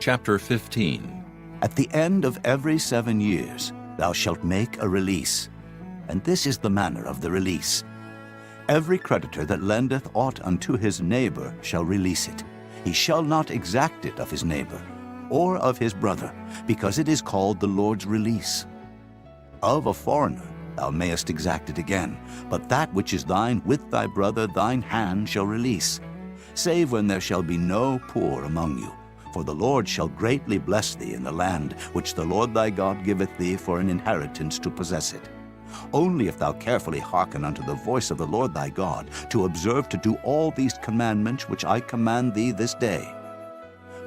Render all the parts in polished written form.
Chapter 15. At the end of every 7 years thou shalt make a release, and this is the manner of the release. Every creditor that lendeth aught unto his neighbor shall release it. He shall not exact it of his neighbor, or of his brother, because it is called the Lord's release. Of a foreigner thou mayest exact it again, but that which is thine with thy brother thine hand shall release, save when there shall be no poor among you. For the Lord shall greatly bless thee in the land which the Lord thy God giveth thee for an inheritance to possess it. Only if thou carefully hearken unto the voice of the Lord thy God, to observe to do all these commandments which I command thee this day.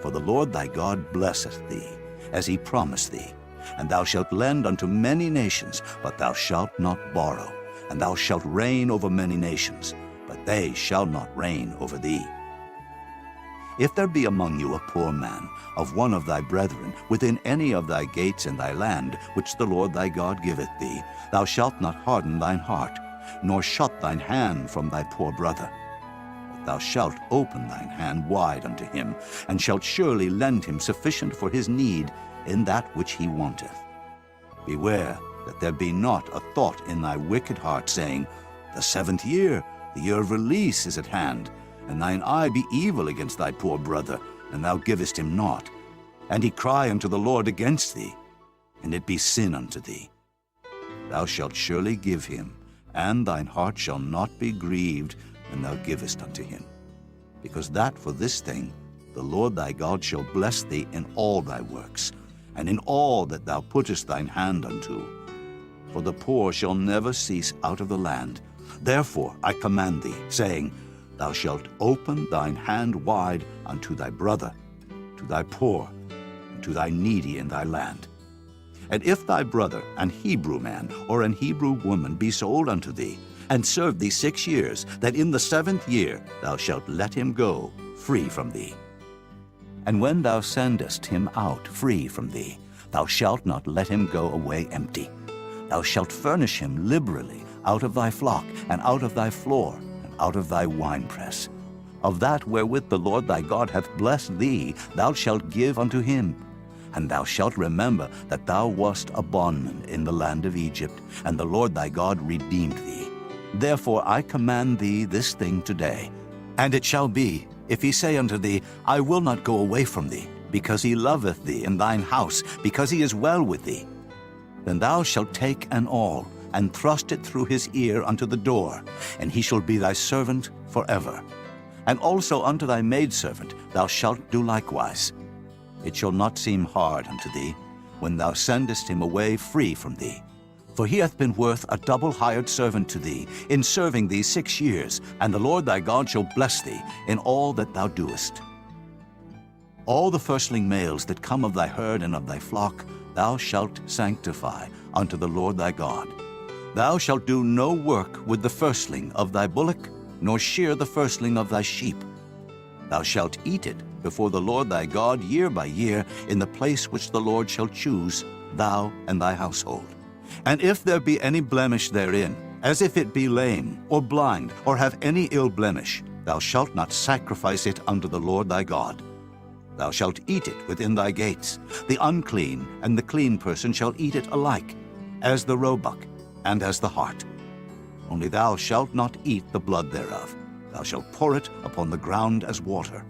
For the Lord thy God blesseth thee, as he promised thee. And thou shalt lend unto many nations, but thou shalt not borrow. And thou shalt reign over many nations, but they shall not reign over thee. If there be among you a poor man, of one of thy brethren, within any of thy gates in thy land, which the Lord thy God giveth thee, thou shalt not harden thine heart, nor shut thine hand from thy poor brother. But thou shalt open thine hand wide unto him, and shalt surely lend him sufficient for his need in that which he wanteth. Beware that there be not a thought in thy wicked heart, saying, The 7th year, the year of release, is at hand, and thine eye be evil against thy poor brother, and thou givest him naught. And he cry unto the Lord against thee, and it be sin unto thee. Thou shalt surely give him, and thine heart shall not be grieved when thou givest unto him. Because that for this thing the Lord thy God shall bless thee in all thy works, and in all that thou puttest thine hand unto. For the poor shall never cease out of the land. Therefore I command thee, saying, Thou shalt open thine hand wide unto thy brother, to thy poor, and to thy needy in thy land. And if thy brother, an Hebrew man or an Hebrew woman, be sold unto thee, and serve thee 6 years, that in the 7th year thou shalt let him go free from thee. And when thou sendest him out free from thee, thou shalt not let him go away empty. Thou shalt furnish him liberally out of thy flock, and out of thy floor, out of thy winepress. Of that wherewith the Lord thy God hath blessed thee, thou shalt give unto him. And thou shalt remember that thou wast a bondman in the land of Egypt, and the Lord thy God redeemed thee. Therefore I command thee this thing today. And it shall be, if he say unto thee, I will not go away from thee, because he loveth thee in thine house, because he is well with thee, then thou shalt take an awl, and thrust it through his ear unto the door, and he shall be thy servant forever. And also unto thy maidservant thou shalt do likewise. It shall not seem hard unto thee, when thou sendest him away free from thee. For he hath been worth a double hired servant to thee, in serving thee 6 years, and the Lord thy God shall bless thee in all that thou doest. All the firstling males that come of thy herd and of thy flock thou shalt sanctify unto the Lord thy God. Thou shalt do no work with the firstling of thy bullock, nor shear the firstling of thy sheep. Thou shalt eat it before the Lord thy God year by year in the place which the Lord shall choose, thou and thy household. And if there be any blemish therein, as if it be lame, or blind, or have any ill blemish, thou shalt not sacrifice it unto the Lord thy God. Thou shalt eat it within thy gates. The unclean and the clean person shall eat it alike, as the roebuck, and as the hart. Only thou shalt not eat the blood thereof. Thou shalt pour it upon the ground as water.